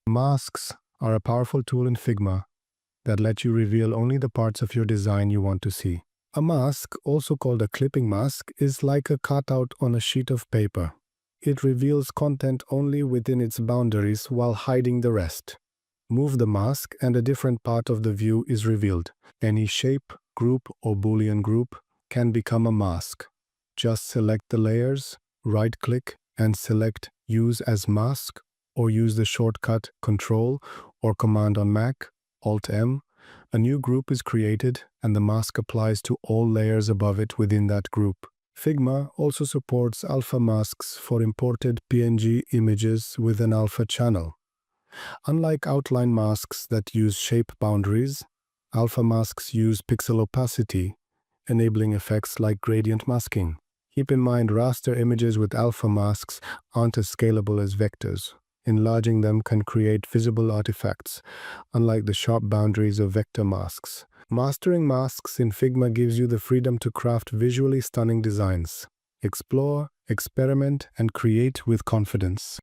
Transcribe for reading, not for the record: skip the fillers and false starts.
Masks are a powerful tool in Figma that let you reveal only the parts of your design you want to see. A mask, also called a clipping mask, is like a cutout on a sheet of paper. It reveals content only within its boundaries while hiding the rest. Move the mask and a different part of the view is revealed. Any shape, group, or Boolean group can become a mask. Just select the layers, right-click, and select Use as Mask, or use the shortcut Ctrl or Command on Mac, Alt-M. A new group is created and the mask applies to all layers above it within that group. Figma also supports alpha masks for imported PNG images with an alpha channel. Unlike outline masks that use shape boundaries, alpha masks use pixel opacity, enabling effects like gradient masking. Keep in mind, raster images with alpha masks aren't as scalable as vectors. Enlarging them can create visible artifacts, unlike the sharp boundaries of vector masks. Mastering masks in Figma gives you the freedom to craft visually stunning designs. Explore, experiment, and create with confidence.